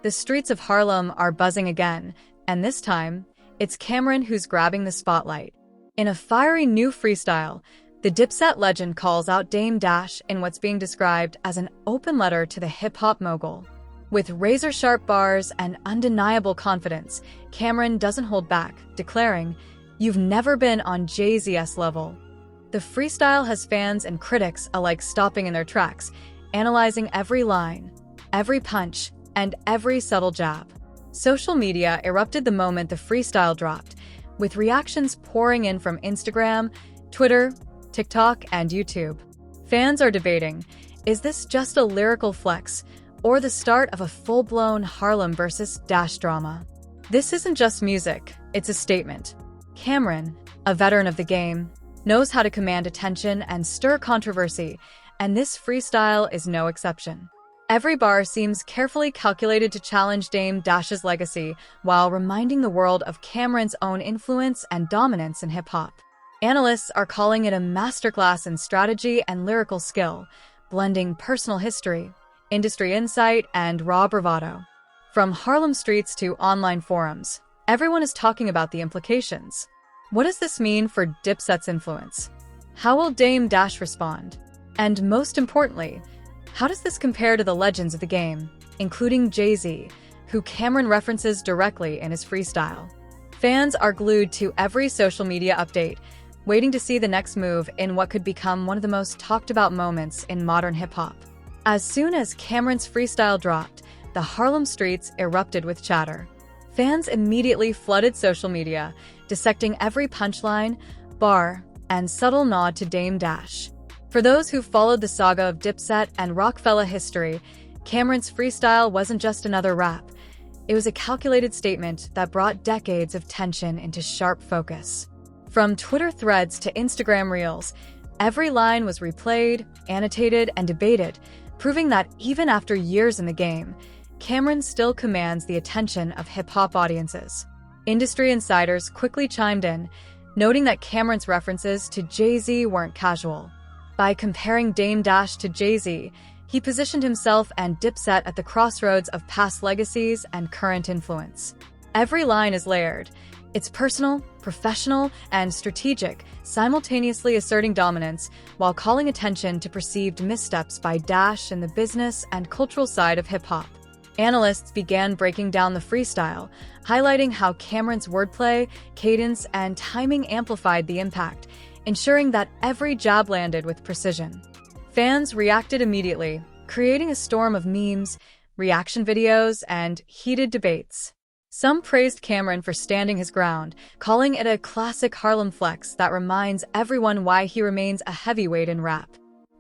The streets of Harlem are buzzing again, and this time, it's Camron who's grabbing the spotlight. In a fiery new freestyle, the Dipset legend calls out Dame Dash in what's being described as an open letter to the hip-hop mogul. With razor-sharp bars and undeniable confidence, Camron doesn't hold back, declaring, "You've never been on Jay-Z's level." The freestyle has fans and critics alike stopping in their tracks, analyzing every line, every punch, and every subtle jab. Social media erupted the moment the freestyle dropped, with reactions pouring in from Instagram, Twitter, TikTok, and YouTube. Fans are debating, is this just a lyrical flex, or the start of a full-blown Harlem versus Dash drama? This isn't just music, it's a statement. Camron, a veteran of the game, knows how to command attention and stir controversy, and this freestyle is no exception. Every bar seems carefully calculated to challenge Dame Dash's legacy while reminding the world of Camron's own influence and dominance in hip-hop. Analysts are calling it a masterclass in strategy and lyrical skill, blending personal history, industry insight, and raw bravado. From Harlem streets to online forums, everyone is talking about the implications. What does this mean for Dipset's influence? How will Dame Dash respond? And most importantly, how does this compare to the legends of the game, including Jay-Z, who Camron references directly in his freestyle? Fans are glued to every social media update, waiting to see the next move in what could become one of the most talked-about moments in modern hip-hop. As soon as Camron's freestyle dropped, the Harlem streets erupted with chatter. Fans immediately flooded social media, dissecting every punchline, bar, and subtle nod to Dame Dash. For those who followed the saga of Dipset and Rockefeller history, Camron's freestyle wasn't just another rap. It was a calculated statement that brought decades of tension into sharp focus. From Twitter threads to Instagram reels, every line was replayed, annotated, and debated, proving that even after years in the game, Camron still commands the attention of hip-hop audiences. Industry insiders quickly chimed in, noting that Camron's references to Jay-Z weren't casual. By comparing Dame Dash to Jay-Z, he positioned himself and Dipset at the crossroads of past legacies and current influence. Every line is layered. It's personal, professional, and strategic, simultaneously asserting dominance while calling attention to perceived missteps by Dash in the business and cultural side of hip-hop. Analysts began breaking down the freestyle, highlighting how Camron's wordplay, cadence, and timing amplified the impact, ensuring that every jab landed with precision. Fans reacted immediately, creating a storm of memes, reaction videos, and heated debates. Some praised Camron for standing his ground, calling it a classic Harlem flex that reminds everyone why he remains a heavyweight in rap.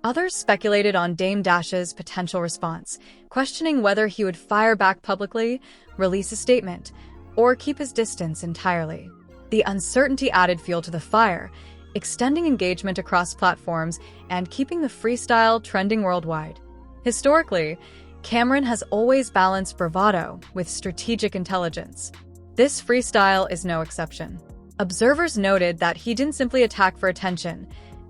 Others speculated on Dame Dash's potential response, questioning whether he would fire back publicly, release a statement, or keep his distance entirely. The uncertainty added fuel to the fire, extending engagement across platforms and keeping the freestyle trending worldwide. Historically, Camron has always balanced bravado with strategic intelligence. This freestyle is no exception. Observers noted that he didn't simply attack for attention.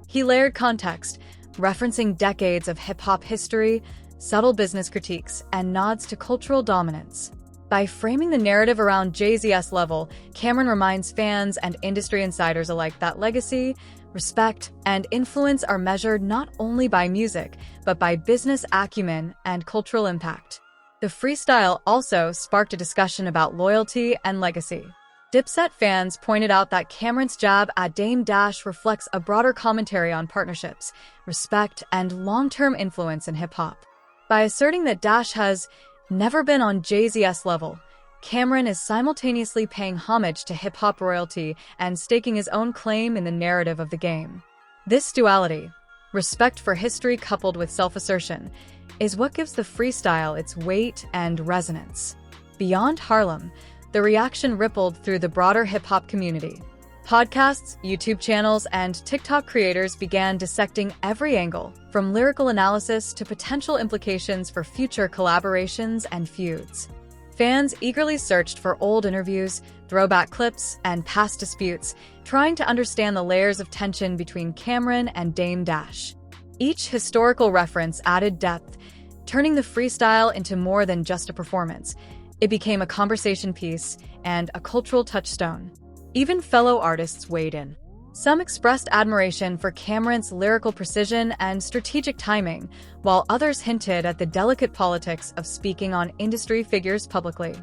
He layered context, referencing decades of hip-hop history, subtle business critiques, and nods to cultural dominance. By framing the narrative around Jay-Z's level, Camron reminds fans and industry insiders alike that legacy, respect, and influence are measured not only by music, but by business acumen and cultural impact. The freestyle also sparked a discussion about loyalty and legacy. Dipset fans pointed out that Camron's jab at Dame Dash reflects a broader commentary on partnerships, respect, and long-term influence in hip-hop. By asserting that Dash has never been on Jay-Z's level, Camron is simultaneously paying homage to hip-hop royalty and staking his own claim in the narrative of the game. This duality, respect for history coupled with self-assertion, is what gives the freestyle its weight and resonance. Beyond Harlem, the reaction rippled through the broader hip-hop community. Podcasts, YouTube channels, and TikTok creators began dissecting every angle, from lyrical analysis to potential implications for future collaborations and feuds. Fans eagerly searched for old interviews, throwback clips, and past disputes, trying to understand the layers of tension between Camron and Dame Dash. Each historical reference added depth, turning the freestyle into more than just a performance. It became a conversation piece and a cultural touchstone. Even fellow artists weighed in. Some expressed admiration for Camron's lyrical precision and strategic timing, while others hinted at the delicate politics of speaking on industry figures publicly.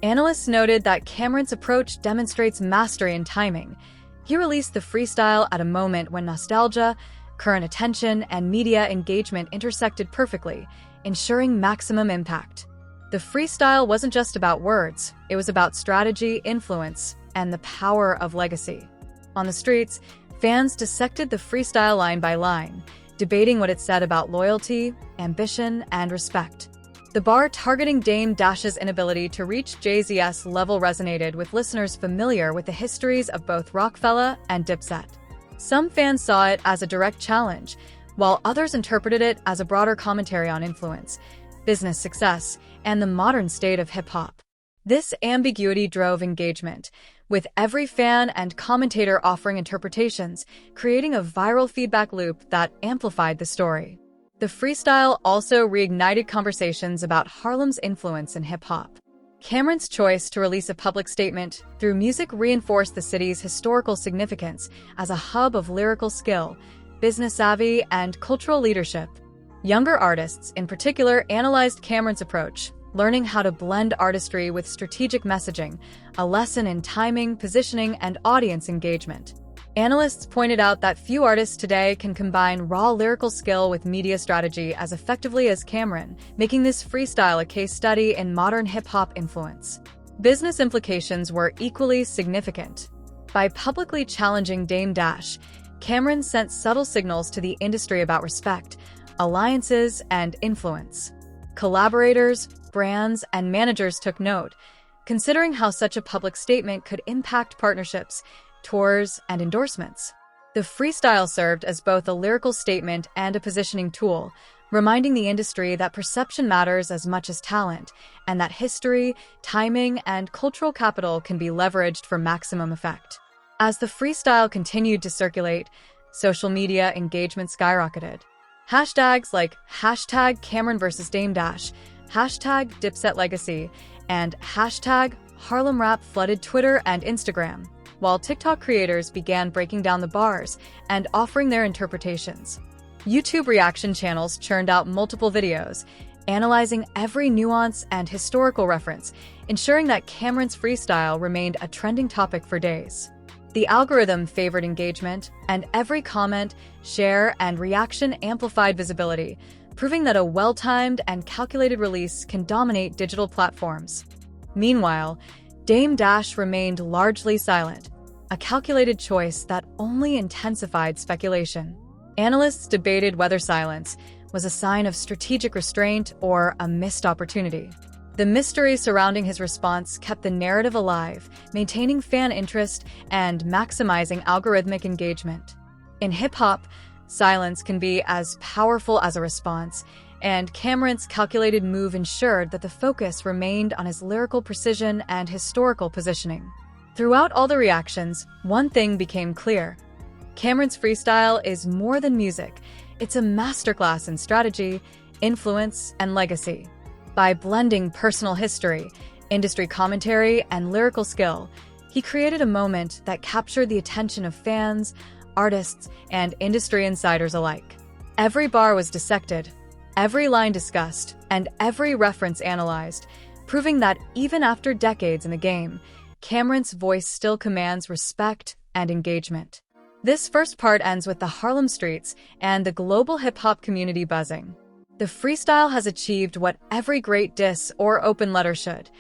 Analysts noted that Camron's approach demonstrates mastery in timing. He released the freestyle at a moment when nostalgia, current attention, and media engagement intersected perfectly, ensuring maximum impact. The freestyle wasn't just about words, it was about strategy, influence, and the power of legacy. On the streets, fans dissected the freestyle line by line, debating what it said about loyalty, ambition, and respect. The bar targeting Dame Dash's inability to reach Jay-Z's level resonated with listeners familiar with the histories of both Rockefeller and Dipset. Some fans saw it as a direct challenge, while others interpreted it as a broader commentary on influence, business success, and the modern state of hip-hop. This ambiguity drove engagement, with every fan and commentator offering interpretations, creating a viral feedback loop that amplified the story. The freestyle also reignited conversations about Harlem's influence in hip-hop. Camron's choice to release a public statement through music reinforced the city's historical significance as a hub of lyrical skill, business savvy, and cultural leadership. Younger artists, in particular, analyzed Camron's approach, learning how to blend artistry with strategic messaging, a lesson in timing, positioning, and audience engagement. Analysts pointed out that few artists today can combine raw lyrical skill with media strategy as effectively as Camron, making this freestyle a case study in modern hip-hop influence. Business implications were equally significant. By publicly challenging Dame Dash, Camron sent subtle signals to the industry about respect, alliances, and influence. Collaborators, brands, and managers took note, considering how such a public statement could impact partnerships, tours, and endorsements. The freestyle served as both a lyrical statement and a positioning tool, reminding the industry that perception matters as much as talent, and that history, timing, and cultural capital can be leveraged for maximum effect. As the freestyle continued to circulate, social media engagement skyrocketed. Hashtags like hashtag Camron vs. Dame Dash, hashtag Dipset Legacy, and hashtag Harlem Rap flooded Twitter and Instagram, while TikTok creators began breaking down the bars and offering their interpretations. YouTube reaction channels churned out multiple videos, analyzing every nuance and historical reference, ensuring that Camron's freestyle remained a trending topic for days. The algorithm favored engagement, and every comment, share, and reaction amplified visibility, proving that a well-timed and calculated release can dominate digital platforms. Meanwhile, Dame Dash remained largely silent, a calculated choice that only intensified speculation. Analysts debated whether silence was a sign of strategic restraint or a missed opportunity. The mystery surrounding his response kept the narrative alive, maintaining fan interest and maximizing algorithmic engagement. In hip-hop, silence can be as powerful as a response, and Camron's calculated move ensured that the focus remained on his lyrical precision and historical positioning. Throughout all the reactions, one thing became clear. Camron's freestyle is more than music. It's a masterclass in strategy, influence, and legacy. By blending personal history, industry commentary, and lyrical skill, he created a moment that captured the attention of fans, artists, and industry insiders alike. Every bar was dissected, every line discussed, and every reference analyzed, proving that even after decades in the game, Camron's voice still commands respect and engagement. This first part ends with the Harlem streets and the global hip-hop community buzzing. The freestyle has achieved what every great diss or open letter should: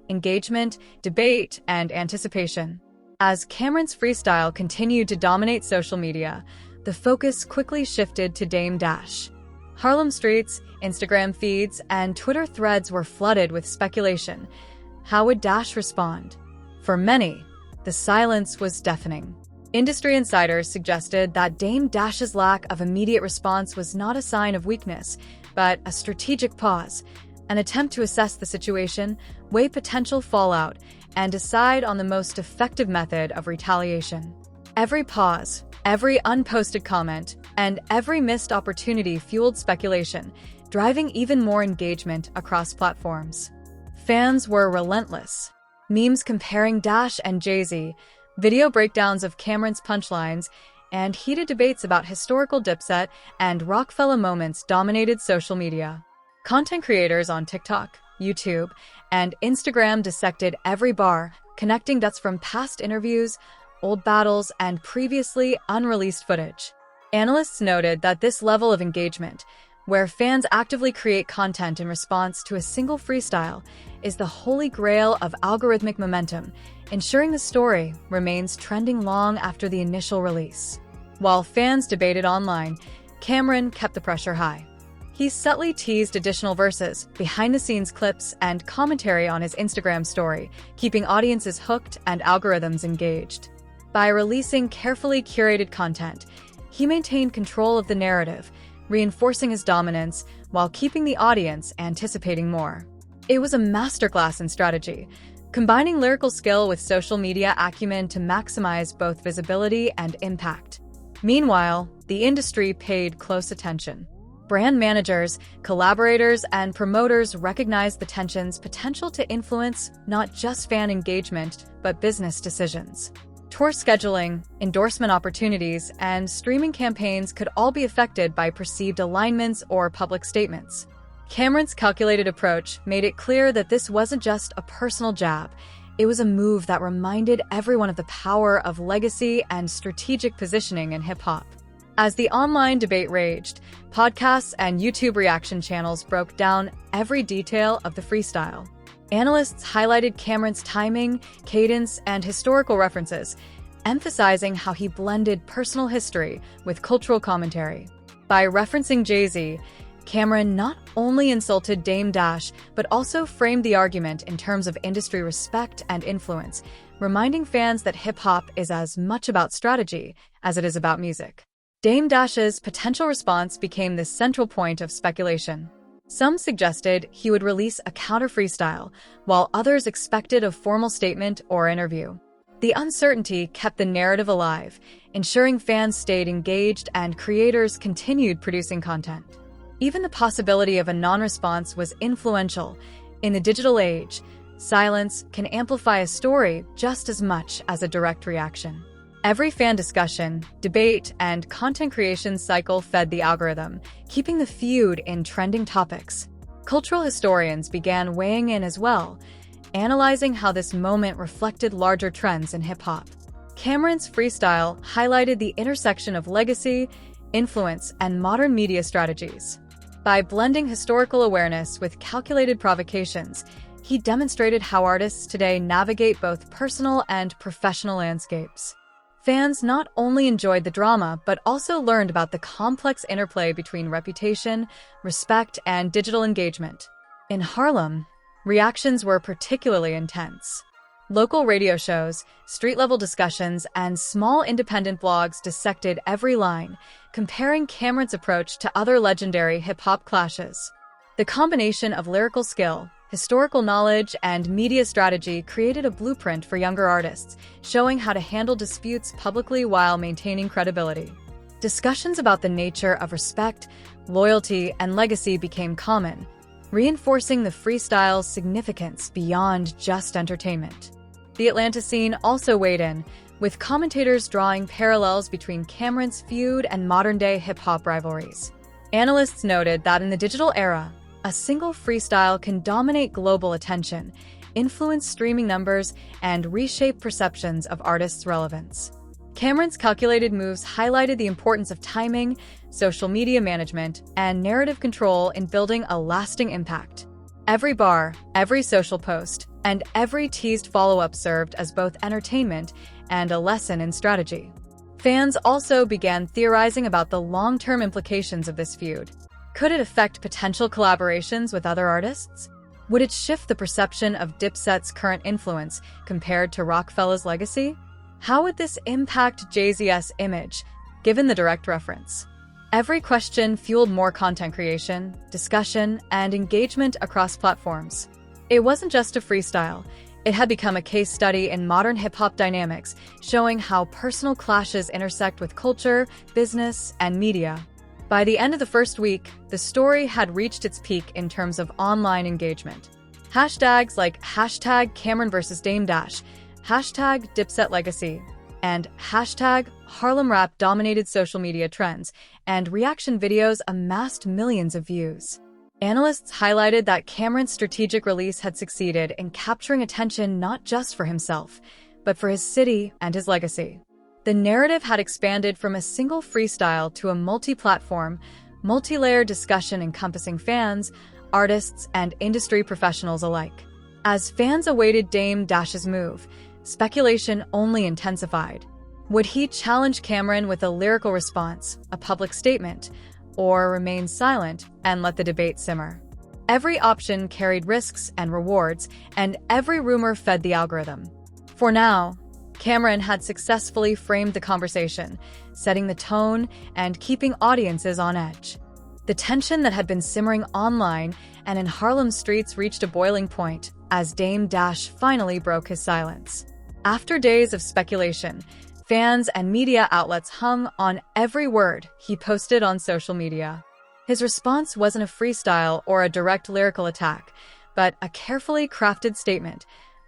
engagement, debate, and anticipation. As Camron's freestyle continued to dominate social media, the focus quickly shifted to Dame Dash. Harlem streets, Instagram feeds, and Twitter threads were flooded with speculation. How would Dash respond? For many, the silence was deafening. Industry insiders suggested that Dame Dash's lack of immediate response was not a sign of weakness, but a strategic pause, an attempt to assess the situation, weigh potential fallout, and decide on the most effective method of retaliation. Every pause, every unposted comment, and every missed opportunity fueled speculation, driving even more engagement across platforms. Fans were relentless. Memes comparing Dash and Jay-Z, video breakdowns of Camron's punchlines, and heated debates about historical Dipset and Rockefeller moments dominated social media. Content creators on TikTok, YouTube, and Instagram dissected every bar, connecting dots from past interviews, old battles, and previously unreleased footage. Analysts noted that this level of engagement, where fans actively create content in response to a single freestyle, is the holy grail of algorithmic momentum, ensuring the story remains trending long after the initial release. While fans debated online, Camron kept the pressure high. He subtly teased additional verses, behind-the-scenes clips, and commentary on his Instagram story, keeping audiences hooked and algorithms engaged. By releasing carefully curated content, he maintained control of the narrative, reinforcing his dominance while keeping the audience anticipating more. It was a masterclass in strategy, combining lyrical skill with social media acumen to maximize both visibility and impact. Meanwhile, the industry paid close attention. Brand managers, collaborators, and promoters recognized the tension's potential to influence not just fan engagement, but business decisions. Tour scheduling, endorsement opportunities, and streaming campaigns could all be affected by perceived alignments or public statements. Camron's calculated approach made it clear that this wasn't just a personal jab. It was a move that reminded everyone of the power of legacy and strategic positioning in hip-hop. As the online debate raged, podcasts and YouTube reaction channels broke down every detail of the freestyle. Analysts highlighted Camron's timing, cadence, and historical references, emphasizing how he blended personal history with cultural commentary. By referencing Jay-Z, Camron not only insulted Dame Dash, but also framed the argument in terms of industry respect and influence, reminding fans that hip-hop is as much about strategy as it is about music. Dame Dash's potential response became the central point of speculation. Some suggested he would release a counter freestyle, while others expected a formal statement or interview. The uncertainty kept the narrative alive, ensuring fans stayed engaged and creators continued producing content. Even the possibility of a non-response was influential. In the digital age, silence can amplify a story just as much as a direct reaction. Every fan discussion, debate, and content creation cycle fed the algorithm, keeping the feud in trending topics. Cultural historians began weighing in as well, analyzing how this moment reflected larger trends in hip-hop. Camron's freestyle highlighted the intersection of legacy, influence, and modern media strategies. By blending historical awareness with calculated provocations, he demonstrated how artists today navigate both personal and professional landscapes. Fans not only enjoyed the drama, but also learned about the complex interplay between reputation, respect, and digital engagement. In Harlem, reactions were particularly intense. Local radio shows, street-level discussions, and small independent blogs dissected every line, comparing Camron's approach to other legendary hip-hop clashes. The combination of lyrical skill, historical knowledge, and media strategy created a blueprint for younger artists, showing how to handle disputes publicly while maintaining credibility. Discussions about the nature of respect, loyalty, and legacy became common, reinforcing the freestyle's significance beyond just entertainment. The Atlanta scene also weighed in, with commentators drawing parallels between Camron's feud and modern-day hip-hop rivalries. Analysts noted that in the digital era, a single freestyle can dominate global attention, influence streaming numbers, and reshape perceptions of artists' relevance. Camron's calculated moves highlighted the importance of timing, social media management, and narrative control in building a lasting impact. Every bar, every social post, and every teased follow-up served as both entertainment and a lesson in strategy. Fans also began theorizing about the long-term implications of this feud. Could it affect potential collaborations with other artists? Would it shift the perception of Dipset's current influence compared to Rockefeller's legacy? How would this impact Jay-Z's image, given the direct reference? Every question fueled more content creation, discussion, and engagement across platforms. It wasn't just a freestyle. It had become a case study in modern hip-hop dynamics, showing how personal clashes intersect with culture, business, and media. By the end of the first week, the story had reached its peak in terms of online engagement. Hashtags like hashtag Camron versus Dame Dash, hashtag Dipset Legacy, and hashtag Harlem Rap dominated social media trends, and reaction videos amassed millions of views. Analysts highlighted that Camron's strategic release had succeeded in capturing attention not just for himself, but for his city and his legacy. The narrative had expanded from a single freestyle to a multi-platform, multi-layered discussion encompassing fans, artists, and industry professionals alike. As fans awaited Dame Dash's move, speculation only intensified. Would he challenge Camron with a lyrical response, a public statement, or remain silent and let the debate simmer? Every option carried risks and rewards, and every rumor fed the algorithm. For now, Camron had successfully framed the conversation, setting the tone and keeping audiences on edge. The tension that had been simmering online and in Harlem streets reached a boiling point as Dame Dash finally broke his silence. After days of speculation, fans and media outlets hung on every word he posted on social media. His response wasn't a freestyle or a direct lyrical attack, but a carefully crafted statement,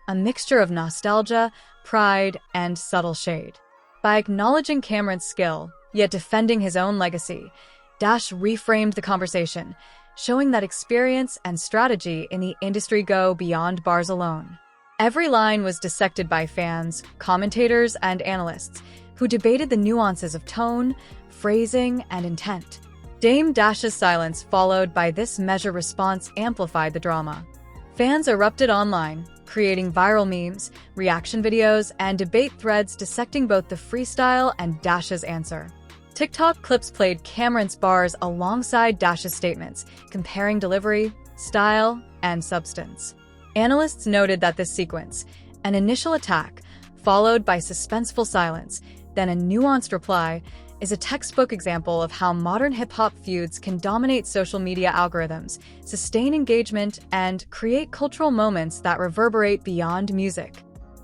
a mixture of nostalgia, pride, and subtle shade. By acknowledging Camron's skill, yet defending his own legacy, Dash reframed the conversation, showing that experience and strategy in the industry go beyond bars alone. Every line was dissected by fans, commentators, and analysts, who debated the nuances of tone, phrasing, and intent. Dame Dash's silence, followed by this measured response, amplified the drama. Fans erupted online, creating viral memes, reaction videos, and debate threads dissecting both the freestyle and Dash's answer. TikTok clips played Camron's bars alongside Dash's statements, comparing delivery, style, and substance. Analysts noted that this sequence, an initial attack, followed by suspenseful silence, then a nuanced reply, is a textbook example of how modern hip-hop feuds can dominate social media algorithms, sustain engagement, and create cultural moments that reverberate beyond music.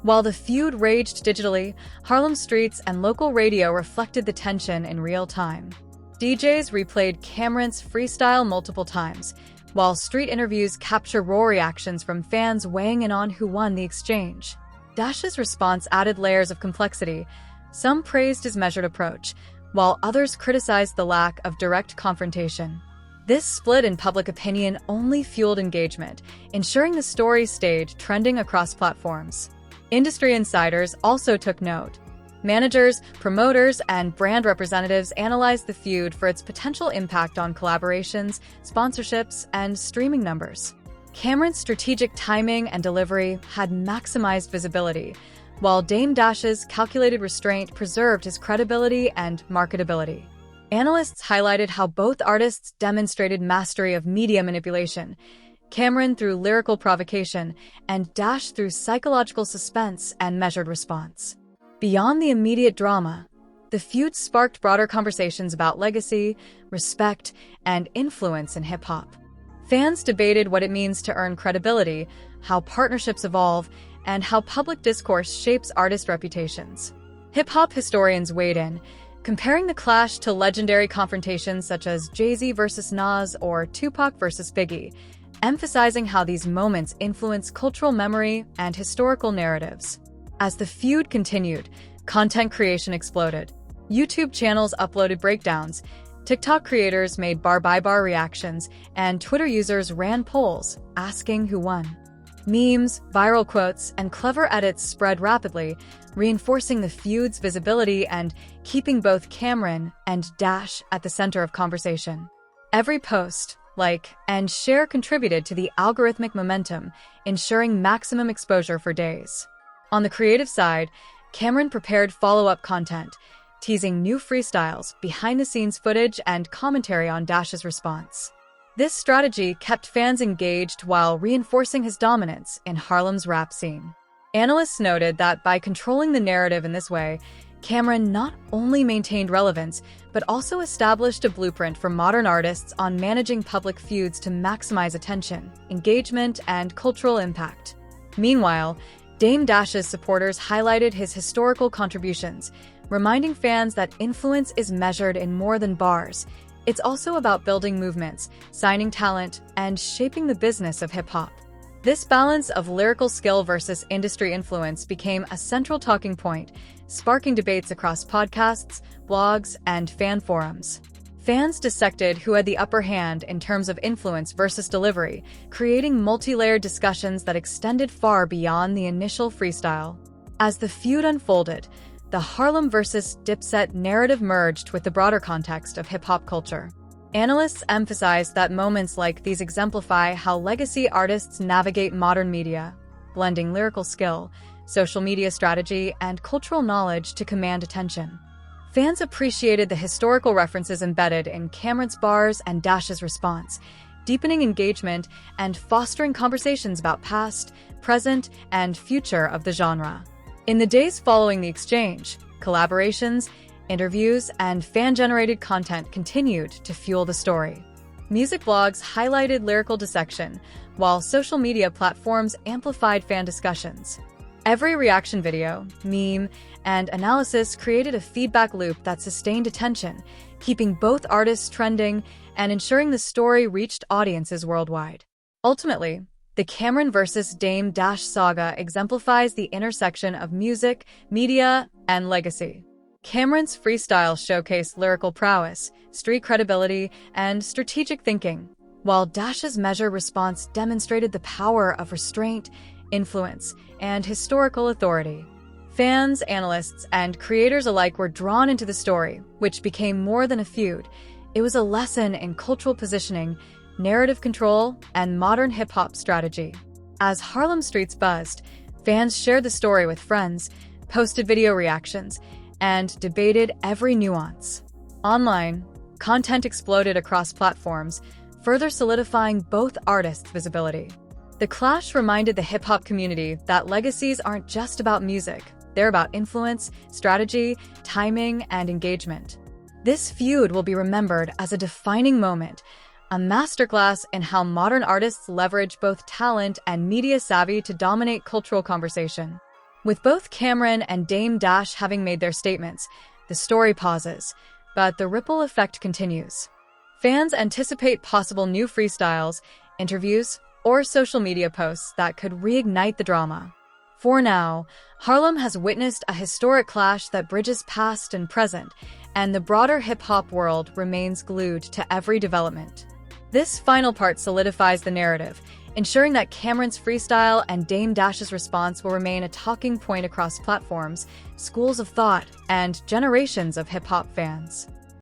While the feud raged digitally, Harlem streets and local radio reflected the tension in real time. DJs replayed Camron's freestyle multiple times, while street interviews capture raw reactions from fans weighing in on who won the exchange. Dash's response added layers of complexity. Some praised his measured approach, while others criticized the lack of direct confrontation. This split in public opinion only fueled engagement, ensuring the story stayed trending across platforms. Industry insiders also took note. Managers, promoters, and brand representatives analyzed the feud for its potential impact on collaborations, sponsorships, and streaming numbers. Camron's strategic timing and delivery had maximized visibility, while Dame Dash's calculated restraint preserved his credibility and marketability. Analysts highlighted how both artists demonstrated mastery of media manipulation, Camron through lyrical provocation, and Dash through psychological suspense and measured response. Beyond the immediate drama, the feud sparked broader conversations about legacy, respect, and influence in hip-hop. Fans debated what it means to earn credibility, how partnerships evolve, and how public discourse shapes artist reputations. Hip-hop historians weighed in, comparing the clash to legendary confrontations such as Jay-Z versus Nas or Tupac versus Biggie, emphasizing how these moments influence cultural memory and historical narratives. As the feud continued, content creation exploded. YouTube channels uploaded breakdowns, TikTok creators made bar-by-bar reactions, and Twitter users ran polls asking who won. Memes, viral quotes, and clever edits spread rapidly, reinforcing the feud's visibility and keeping both Camron and Dash at the center of conversation. Every post, like, and share contributed to the algorithmic momentum, ensuring maximum exposure for days. On the creative side, Camron prepared follow-up content, teasing new freestyles, behind-the-scenes footage, and commentary on Dash's response. This strategy kept fans engaged while reinforcing his dominance in Harlem's rap scene. Analysts noted that by controlling the narrative in this way, Camron not only maintained relevance, but also established a blueprint for modern artists on managing public feuds to maximize attention, engagement, and cultural impact. Meanwhile, Dame Dash's supporters highlighted his historical contributions, reminding fans that influence is measured in more than bars. It's also about building movements, signing talent, and shaping the business of hip-hop. This balance of lyrical skill versus industry influence became a central talking point, sparking debates across podcasts, blogs, and fan forums. Fans dissected who had the upper hand in terms of influence versus delivery, creating multi-layered discussions that extended far beyond the initial freestyle. As the feud unfolded, the Harlem versus Dipset narrative merged with the broader context of hip-hop culture. Analysts emphasize that moments like these exemplify how legacy artists navigate modern media, blending lyrical skill, social media strategy, and cultural knowledge to command attention. Fans appreciated the historical references embedded in Camron's bars and Dash's response, deepening engagement and fostering conversations about past, present, and future of the genre. In the days following the exchange, collaborations, interviews, and fan-generated content continued to fuel the story. Music blogs highlighted lyrical dissection, while social media platforms amplified fan discussions. Every reaction video, meme, and analysis created a feedback loop that sustained attention, keeping both artists trending and ensuring the story reached audiences worldwide. Ultimately, the Camron vs. Dame Dash saga exemplifies the intersection of music, media, and legacy. Camron's freestyle showcased lyrical prowess, street credibility, and strategic thinking, while Dash's measured response demonstrated the power of restraint, influence, and historical authority. Fans, analysts, and creators alike were drawn into the story, which became more than a feud. It was a lesson in cultural positioning, narrative control, and modern hip-hop strategy. As Harlem streets buzzed, fans shared the story with friends, posted video reactions, and debated every nuance. Online, content exploded across platforms, further solidifying both artists' visibility. The clash reminded the hip-hop community that legacies aren't just about music, they're about influence, strategy, timing, and engagement. This feud will be remembered as a defining moment, a masterclass in how modern artists leverage both talent and media savvy to dominate cultural conversation. With both Camron and Dame Dash having made their statements, the story pauses, but the ripple effect continues. Fans anticipate possible new freestyles, interviews, or social media posts that could reignite the drama. For now, Harlem has witnessed a historic clash that bridges past and present, and the broader hip-hop world remains glued to every development. This final part solidifies the narrative, ensuring that Camron's freestyle and Dame Dash's response will remain a talking point across platforms, schools of thought, and generations of hip-hop fans.